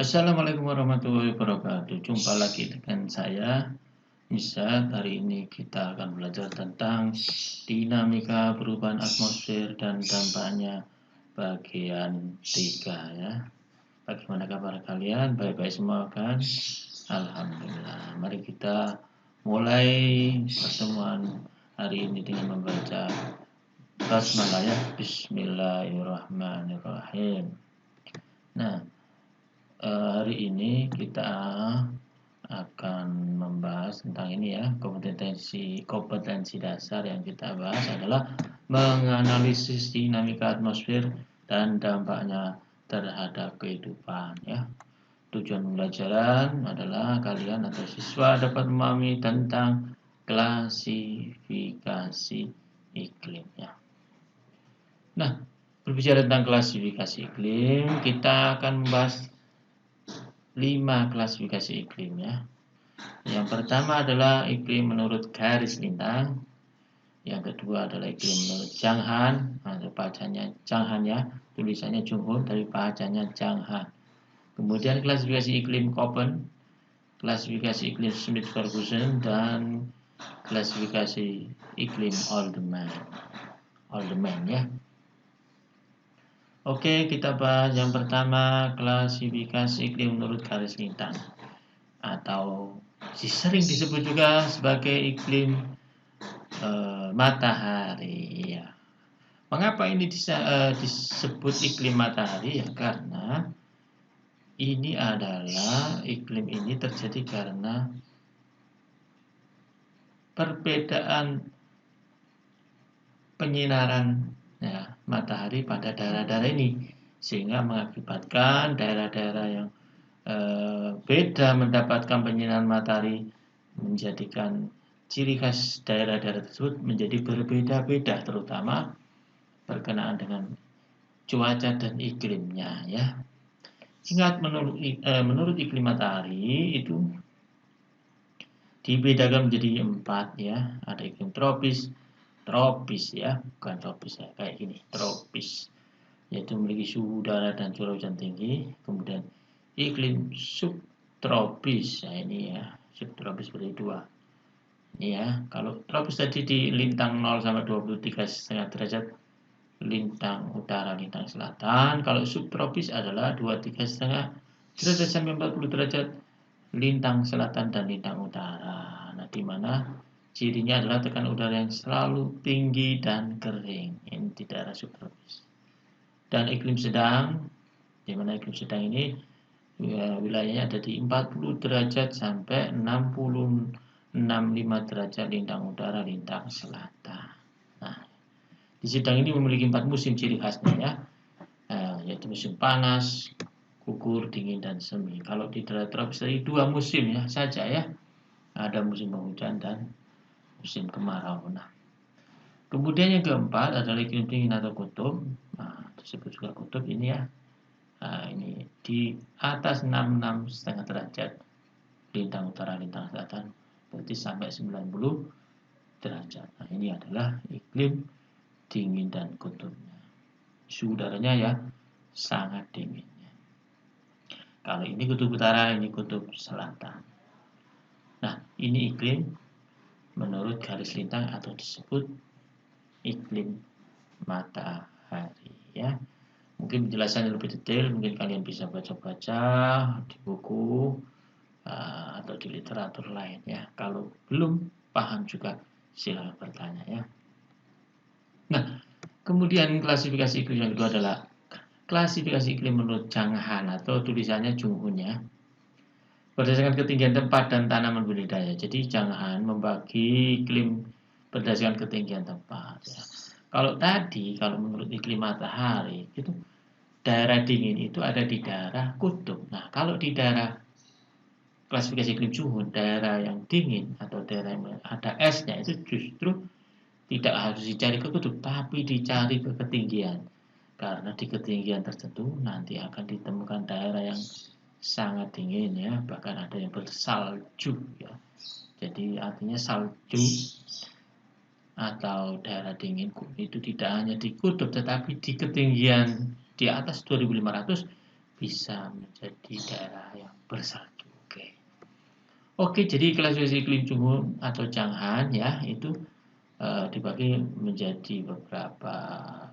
Assalamualaikum warahmatullahi wabarakatuh. Jumpa lagi dengan saya, Misat. Hari ini kita akan belajar tentang dinamika perubahan atmosfer dan dampaknya bagian 3 ya. Bagaimana kabar kalian? Baik-baik semua kan? Alhamdulillah. Mari kita mulai pertemuan hari ini dengan membaca basmalah ya. Bismillahirrahmanirrahim. Nah, hari ini kita akan membahas tentang ini ya, kompetensi dasar yang kita bahas adalah menganalisis dinamika atmosfer dan dampaknya terhadap kehidupan ya. Tujuan pembelajaran adalah kalian atau siswa dapat memahami tentang klasifikasi iklim ya. Nah, berbicara tentang klasifikasi iklim, kita akan membahas 5 klasifikasi iklim ya. Yang pertama adalah iklim menurut garis lintang. Yang kedua adalah iklim menurut Changhan, atau bacanya Changhan ya, tulisannya Junghun tapi bacanya Changhan. Kemudian klasifikasi iklim Köppen, klasifikasi iklim Smith-Ferguson, dan klasifikasi iklim Haldeman ya. Oke, kita bahas yang pertama, klasifikasi iklim menurut garis lintang atau sering disebut juga sebagai iklim matahari ya. Mengapa ini disebut iklim matahari ya? Karena ini adalah iklim ini terjadi karena perbedaan penyinaran ya, matahari pada daerah-daerah ini, sehingga mengakibatkan daerah-daerah yang beda mendapatkan penyinaran matahari, menjadikan ciri khas daerah-daerah tersebut menjadi berbeda-beda, terutama berkenaan dengan cuaca dan iklimnya ya. Ingat, menurut iklim matahari itu dibedakan menjadi 4 ya. Ada iklim tropis ya, bukan tropis ya, kayak gini, tropis, yaitu memiliki suhu udara dan curah hujan tinggi. Kemudian iklim subtropis, ya ini ya, subtropis berarti 2. Ini ya, kalau tropis tadi di lintang 0 sampai 23,5 derajat lintang utara, lintang selatan. Kalau subtropis adalah 23,5 derajat sampai 40 derajat lintang selatan dan lintang utara. Nah, di mana cirinya adalah tekanan udara yang selalu tinggi dan kering. Ini di daerah subtropis. Dan iklim sedang, di mana iklim sedang ini wilayahnya ada di 40 derajat sampai 65 derajat lintang utara, lintang selatan. Nah, di sedang ini memiliki 4 musim ciri khasnya ya, yaitu musim panas, gugur, dingin, dan semi. Kalau di daerah tropis tadi 2 musim ya saja ya, ada musim penghujan dan musim kemarau. Nah, kemudian yang keempat adalah iklim dingin atau kutub. Nah, disebut juga kutub ini ya. Nah, ini di atas 66,5 derajat lintang utara, lintang selatan, berarti sampai 90 derajat. Nah, ini adalah iklim dingin dan kutubnya. Suhu udaranya ya sangat dingin. Kalau ini kutub utara, ini kutub selatan. Nah, ini iklim menurut garis lintang atau disebut iklim matahari ya. Mungkin penjelasannya lebih detail, mungkin kalian bisa baca-baca di buku atau di literatur lain ya. Kalau belum paham juga silakan bertanya ya. Nah, kemudian klasifikasi iklim yang kedua adalah klasifikasi iklim menurut Changhan atau tulisannya Junghun ya. Berdasarkan ketinggian tempat dan tanaman budidaya. Jadi Changhan membagi iklim berdasarkan ketinggian tempat ya. Kalau menurut iklim matahari itu daerah dingin itu ada di daerah kutub. Nah, kalau di daerah klasifikasi iklim Junghun, daerah yang dingin atau daerah yang ada esnya itu justru tidak harus dicari ke kutub, tapi dicari ke ketinggian. Karena di ketinggian tertentu nanti akan ditemukan daerah yang sangat dingin ya, bahkan ada yang bersalju ya. Jadi artinya salju atau daerah dingin itu tidak hanya di kutub, tetapi di ketinggian di atas 2500 bisa menjadi daerah yang bersalju. Oke, jadi klasifikasi iklim suhu atau Changhan ya itu dibagi menjadi beberapa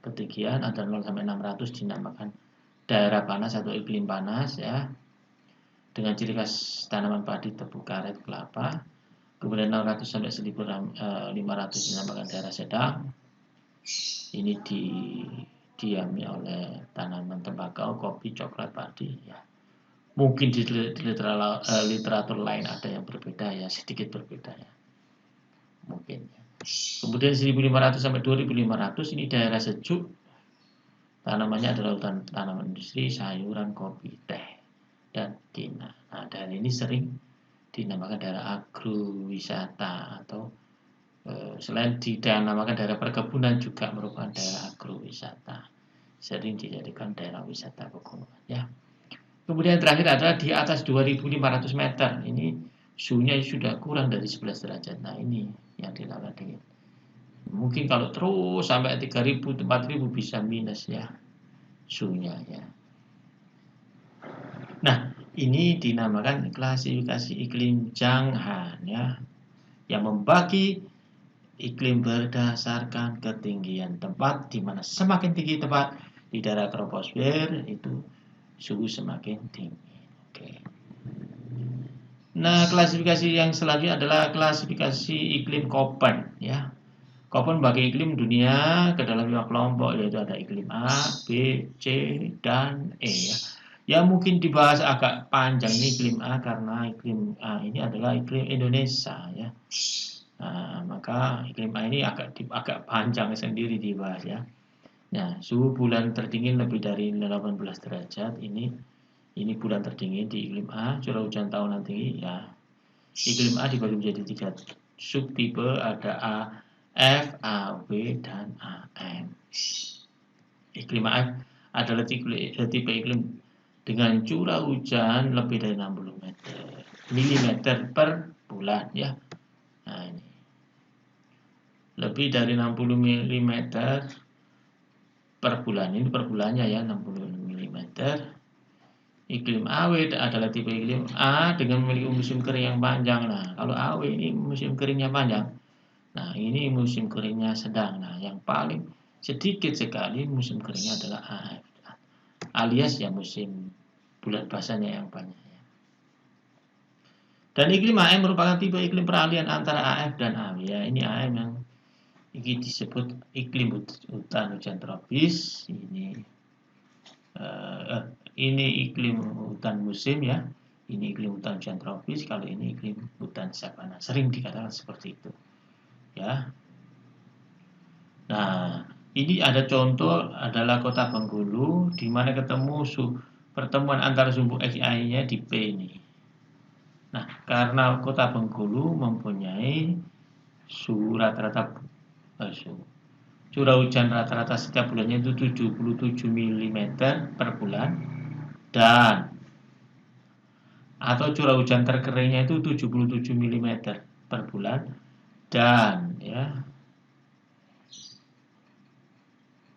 ketinggian antara 0 sampai 600 dinamakan daerah panas atau iklim panas ya, dengan ciri khas tanaman padi, tebu, karet, kelapa. Kemudian 600 sampai 1500 dinamakan daerah sedang. Ini didiami oleh tanaman tembakau, kopi, coklat, padi ya. Mungkin di literatur lain ada yang berbeda ya, sedikit berbeda ya. Mungkin ya. Kemudian 1500 sampai 2500 ini daerah sejuk. Tanamannya adalah hutan tanaman industri, sayuran, kopi, teh, dan kina. Nah, daerah ini sering dinamakan daerah agrowisata atau selain dinamakan daerah perkebunan juga merupakan daerah agrowisata. Sering dijadikan daerah wisata pegunungan ya. Kemudian terakhir adalah di atas 2500 meter. Ini suhunya sudah kurang dari 11 derajat. Nah, ini yang dinamakan dingin. Mungkin kalau terus sampai 3000, 4000 bisa minus ya suhunya ya. Nah, ini dinamakan klasifikasi iklim Changhan ya, yang membagi iklim berdasarkan ketinggian tempat, di mana semakin tinggi tempat di daerah troposfer itu suhu semakin tinggi. Oke. Nah, klasifikasi yang selanjutnya adalah klasifikasi iklim Köppen ya. Köppen membagi iklim dunia ke dalam 5 kelompok, yaitu ada iklim A, B, C, dan E ya. Yang mungkin dibahas agak panjang ini iklim A karena iklim A ini adalah iklim Indonesia ya. Nah, maka iklim A ini agak panjang sendiri dibahas ya. Nah, suhu bulan terdingin lebih dari 18 derajat ini bulan terdingin di iklim A. Curah hujan tahunan tinggi ya. Iklim A dibagi menjadi 3 subtipe, ada A, F, A, B, dan AM. Iklim AF adalah tipe iklim dengan curah hujan lebih dari 60 mm per bulan ya. Nah, ini lebih dari 60 mm per bulan, ini per bulannya ya, 60 mm. Iklim AW adalah tipe iklim A dengan memiliki musim kering yang panjang. Nah, kalau AW ini musim keringnya panjang. Nah, ini musim keringnya sedang. Nah, yang paling sedikit sekali musim keringnya adalah AF, alias ya musim bulan basahnya yang banyak. Dan iklim AM merupakan tipe iklim peralihan antara AF dan AW. Ya, ini AM yang ini disebut iklim hutan hujan tropis. Ini iklim hutan musim ya. Ini iklim hutan hujan tropis. Kalau ini iklim hutan savana. Sering dikatakan seperti itu. Ya. Nah, ini ada contoh adalah kota Bengkulu, di mana ketemu pertemuan antara sumbu XI-nya di P ini. Nah, karena kota Bengkulu mempunyai suhu rata-rata curah hujan rata-rata setiap bulannya itu 77 mm per bulan, dan atau curah hujan terkeringnya itu 77 mm per bulan, dan ya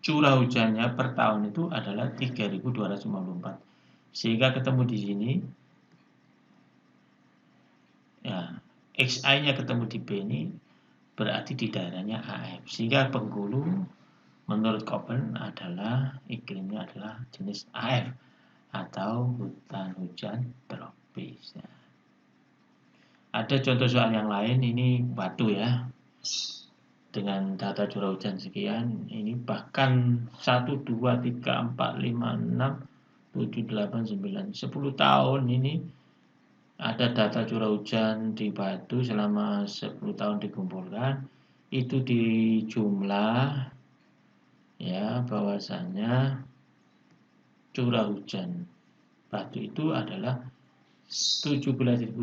curah hujannya per tahun itu adalah 3.254. Sehingga ketemu di sini ya, XI-nya ketemu di B ini berarti di daerahnya AF. Sehingga Bengkulu menurut Köppen adalah iklimnya adalah jenis AF atau hutan hujan tropis. Ya. Ada contoh soal yang lain, ini Batu ya. Dengan data curah hujan sekian, ini bahkan 1, 2, 3, 4, 5, 6, 7, 8, 9, 10 tahun ini ada data curah hujan di Batu selama 10 tahun dikumpulkan. Itu di jumlah ya, bahwasanya curah hujan Batu itu adalah 17.110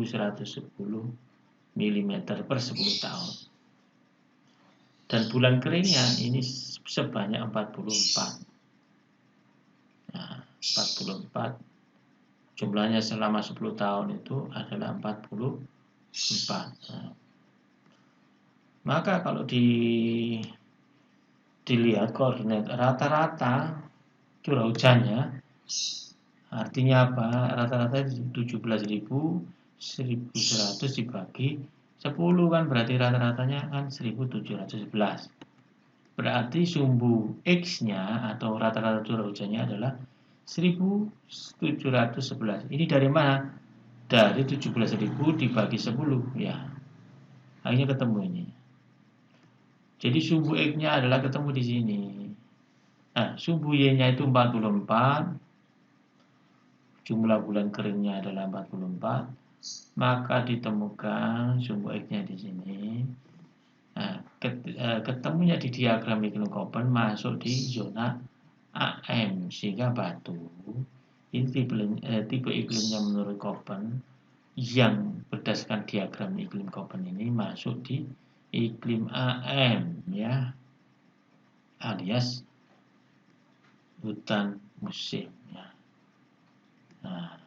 mm per 10 tahun. Dan bulan keringnya ini sebanyak 44. Nah, 44 jumlahnya selama 10 tahun itu adalah 44. Nah, maka kalau dilihat koordinat rata-rata curah hujannya Artinya apa? Rata-rata 17.000, 1.100 dibagi 10 kan berarti rata-ratanya kan 1.711. Berarti sumbu X-nya atau rata-rata curah hujannya adalah 1.711. Ini dari mana? Dari 17.000 dibagi 10 ya. Akhirnya ketemu ini. Jadi sumbu X-nya adalah ketemu di sini. Nah, sumbu Y-nya itu 44. Jumlah bulan keringnya adalah 44, maka ditemukan sumbu X-nya di sini. Nah, ketemunya di diagram iklim Köppen masuk di zona AM, sehingga batu ini tipe iklimnya menurut Köppen yang berdasarkan diagram iklim Köppen ini masuk di iklim AM ya, alias hutan musim ya. Nah,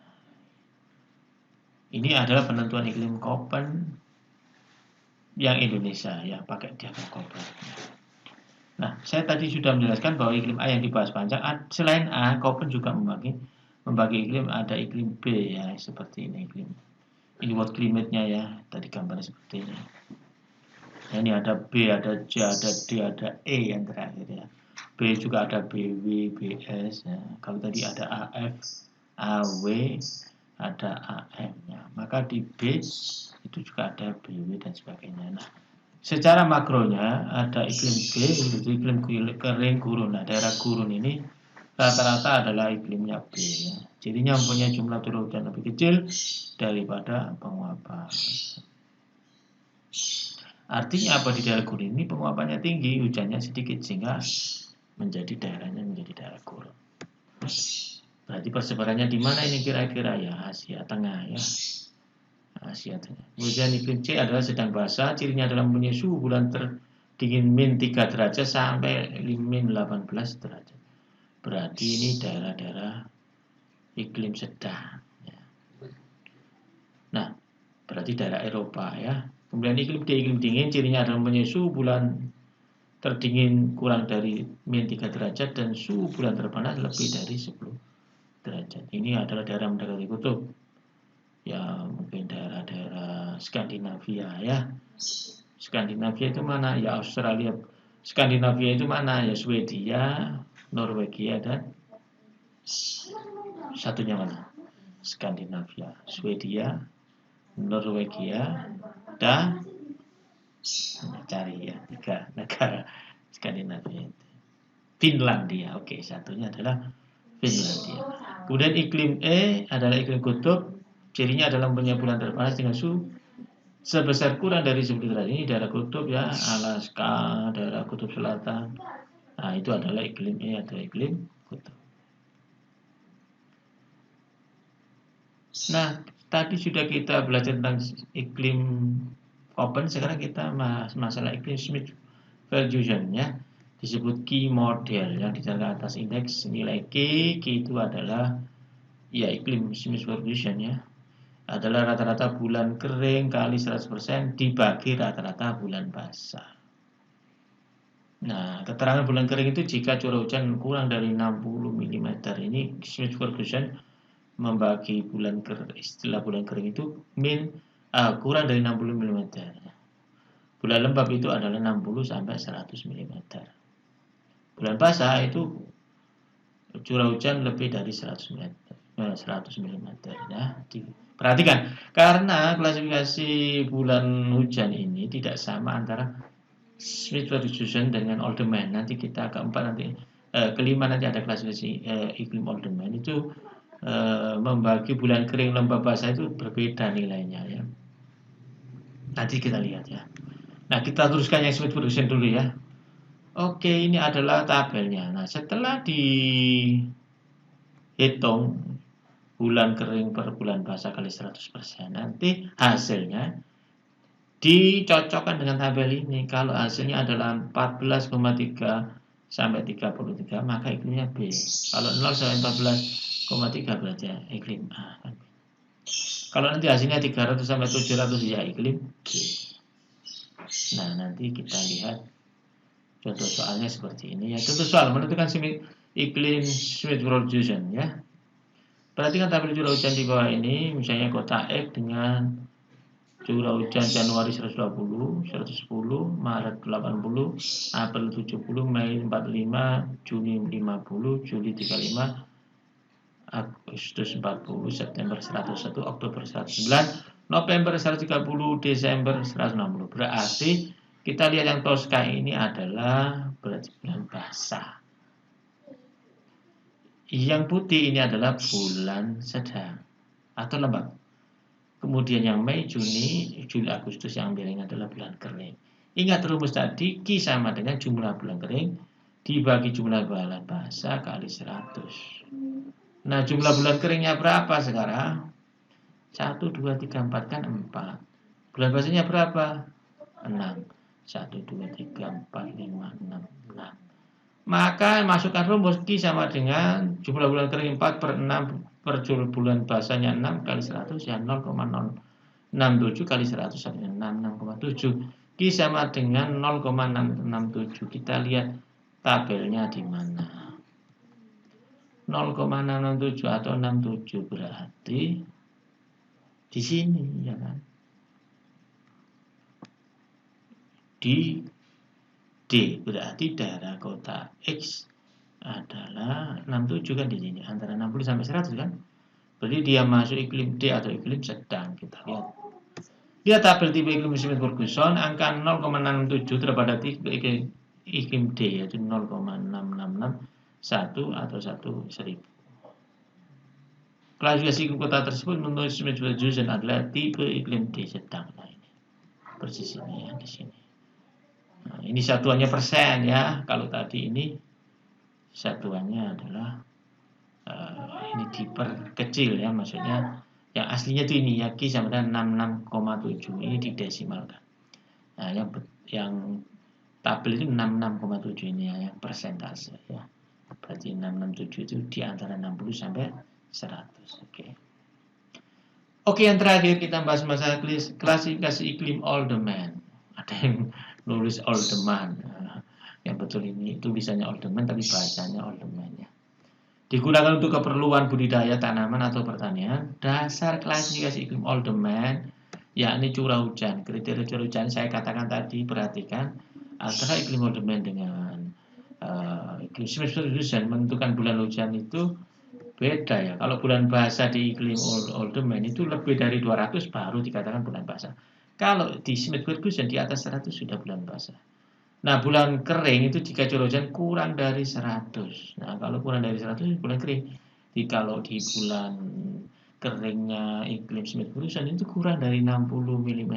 ini adalah penentuan iklim Köppen yang Indonesia ya, pakai diagram Köppen. Nah, saya tadi sudah menjelaskan bahwa iklim A yang dibahas panjang, selain A, Köppen juga membagi iklim, ada iklim B ya, seperti ini iklim. Ini world climate-nya ya, tadi gambarnya seperti ini. Nah, ini ada B, ada C, ada D, ada E yang terakhir ya. B juga ada BW, BS ya. Kalau tadi ada AF, AW, ada AM ya. Maka di B itu juga ada BW dan sebagainya. Nah, secara makronya ada iklim B, yaitu iklim kering gurun. Nah, daerah gurun ini rata-rata adalah iklimnya B ya. Jadinya mempunyai jumlah curah hujan lebih kecil daripada penguapan. Artinya apa, di daerah gurun ini penguapannya tinggi, hujannya sedikit, sehingga daerahnya menjadi daerah gurun. Berarti persebarannya di mana ini kira-kira ya? Asia Tengah ya. Asia Tengah. Kemudian iklim C adalah sedang basah, cirinya adalah mempunyai suhu bulan terdingin min 3 derajat sampai min 18 derajat. Berarti ini daerah-daerah iklim sedang ya. Nah, berarti daerah Eropa ya. Kemudian iklim D, iklim dingin, cirinya adalah mempunyai suhu bulan terdingin kurang dari min 3 derajat dan suhu bulan terpanas lebih dari 10 derajat. Ini adalah daerah mendekati kutub. Ya, mungkin daerah-daerah Skandinavia ya. Skandinavia itu mana? Ya Australia. Skandinavia itu mana? Ya Swedia, Norwegia, dan satunya mana? Skandinavia, Swedia, Norwegia, dan cari ya 3 negara Skandinavia itu. Finlandia, oke, satunya adalah Finlandia. Kemudian iklim E adalah iklim kutub, cirinya adalah mempunyai bulan terpanas dengan suhu sebesar kurang dari 10 derajat. Ini daerah kutub ya, Alaska, daerah kutub selatan. Nah, itu adalah iklim E atau iklim kutub. Nah, tadi sudah kita belajar tentang iklim Köppen, sekarang kita masalah iklim Smith-Ferguson ya. Disebut Key model yang dicatat atas indeks nilai K itu adalah ya iklim Smith-Ferguson ya. Adalah rata-rata bulan kering kali 100% dibagi rata-rata bulan basah. Nah, keterangan bulan kering itu jika curah hujan kurang dari 60 mm. Ini Smith-Ferguson membagi bulan kering, istilah bulan kering itu kurang dari 60 mm. Bulan lembab itu adalah 60 sampai 100 mm. Bulan basah itu curah hujan lebih dari 100 mm ya. Perhatikan, karena klasifikasi bulan hujan ini tidak sama antara Smith-Ferguson dengan Oldman. Nanti kita kelima nanti ada klasifikasi iklim Oldman itu membagi bulan kering lembab basah itu berbeda nilainya ya. Nanti kita lihat ya. Nah, kita teruskan yang Smith-Ferguson dulu ya. Oke, ini adalah tabelnya. Nah, setelah dihitung bulan kering per bulan basah kali 100%, nanti hasilnya dicocokkan dengan tabel ini. Kalau hasilnya adalah 14,3 sampai 33, maka iklimnya B. Kalau 0 sampai 14,3 berarti ya iklim A. Kalau nanti hasilnya 300 sampai 700 ya iklim B. Nah, nanti kita lihat contoh soalnya seperti ini ya. Contoh soal menentukan iklim Smith-Ferguson ya. Perhatikan tabel curah hujan di bawah ini, misalnya kota X dengan curah hujan Januari 120, 110, Maret 80, April 70, Mei 45, Juni 50, Juli 35, Agustus 40, September 101, Oktober 109, November 130, Desember 160. Berarti kita lihat yang Tosca ini adalah berarti bulan basah. Yang putih ini adalah bulan sedang atau lembab. Kemudian yang Mei, Juni, Juli, Agustus yang miring adalah bulan kering. Ingat rumus tadi, Q sama dengan jumlah bulan kering dibagi jumlah bulan basah kali 100. Nah, jumlah bulan keringnya berapa sekarang? 1, 2, 3, 4 kan 4. Bulan basahnya berapa? 6. 1, 2, 3, 4, 5, 6, 6. Maka masukkan rumus Q sama dengan jumlah bulan kering 4 per 6 per bulan basahnya 6 kali 100 ya 0,067 kali 100 sama dengan 66,7. Q sama dengan 0,667. Kita lihat tabelnya di mana. 0,667 atau 67 berarti di sini ya kan. Di D berarti daerah kota X adalah 67 kan di sini antara 60 sampai 100 kan. Berarti dia masuk iklim D atau iklim sedang. Kita lihat. Lihat tabel tipe iklim Smith-Ferguson angka 0,67 terhadap tipe iklim D yaitu 0,666 atau 1000. Klasifikasi iklim kota tersebut menurut Smith-Ferguson adalah tipe iklim D sedang. Nah ini persis ini ya di sini. Nah, ini satuannya persen ya. Kalau tadi ini satuannya adalah ini diperkecil ya, maksudnya yang aslinya itu ini ya Q sama dengan 66,7 ini didesimalkan. Nah, yang tabel itu 66,7 ini ya, yang persentase ya. Berarti 667 itu di antara 60 sampai 100. Oke, yang terakhir kita bahas masalah klasifikasi iklim Olderman. Ada yang nulis Olderman. Yang betul ini tulisannya Olderman tapi bahasanya Olderman ya. Digunakan untuk keperluan budidaya tanaman atau pertanian. Dasar klasifikasi iklim Olderman yakni curah hujan. Kriteria curah hujan saya katakan tadi, perhatikan antara iklim Olderman dengan iklim Smith-Ferguson menentukan bulan hujan itu beda ya. Kalau bulan basah di iklim Olderman itu lebih dari 200 baru dikatakan bulan basah. Kalau di Smith-Ferguson di atas 100 sudah bulan basah. Nah, bulan kering itu jika curah hujan kurang dari 100. Nah, kalau kurang dari 100 bulan kering. Jadi kalau di bulan keringnya iklim Smith-Ferguson itu kurang dari 60 mm.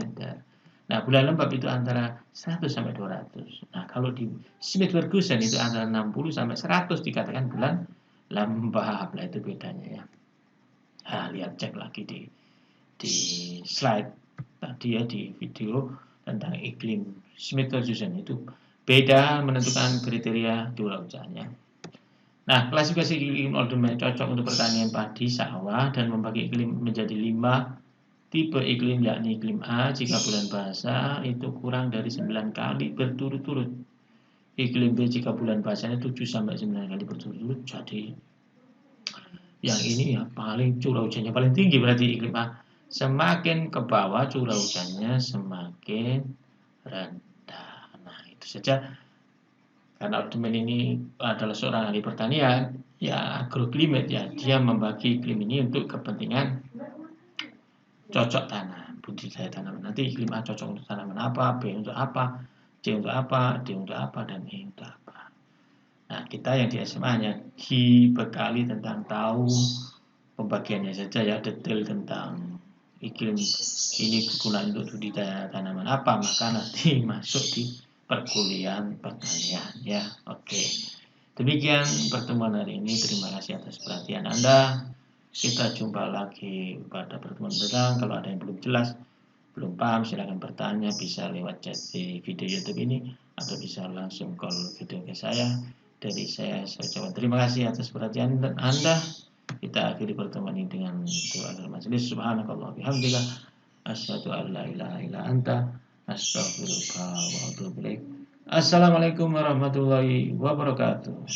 Nah, bulan lembab itu antara 100 sampai 200. Nah, kalau di Smith-Ferguson itu antara 60 sampai 100 dikatakan bulan lembab. Nah, itu bedanya ya. Nah, lihat cek lagi di slide tadi ya, di video tentang iklim Smith-Ferguson itu beda menentukan kriteria curah hujannya. Nah, klasifikasi iklim Olderman cocok untuk pertanian padi, sawah, dan membagi iklim menjadi 5 tipe iklim, yakni iklim A jika bulan basah itu kurang dari 9 kali berturut-turut. Iklim B jika bulan basahnya 7 sampai 9 kali berturut-turut. Jadi yang ini ya paling curah hujannya paling tinggi berarti iklim A. Semakin ke bawah curah hujannya semakin rendah. Nah, itu saja. Karena Olderman ini adalah seorang ahli pertanian, ya agroklimat ya, dia membagi iklim ini untuk kepentingan cocok tanam, budidaya tanaman. Nanti iklim A cocok untuk tanaman apa, B untuk apa, C untuk apa, D untuk apa, dan E untuk apa. Nah, kita yang di SMA hanya dibekali tentang tahu pembagiannya saja ya, detail tentang iklim ini digunakan untuk budidaya tanaman apa, maka nanti masuk di perkuliahan pertanian ya. Oke. Demikian pertemuan hari ini. Terima kasih atas perhatian Anda. Kita jumpa lagi pada pertemuan mendatang. Kalau ada yang belum jelas, belum paham, silakan bertanya, bisa lewat chat di video YouTube ini atau bisa langsung call video ke saya. Dari saya ucapkan terima kasih atas perhatian Anda. Kita akhiri pertemuan ini dengan doa majelis. Subhanakallah bihamdika asyhadu an la ilaha illa anta astaghfiruka wa atubu ilaik. Assalamualaikum warahmatullahi wabarakatuh.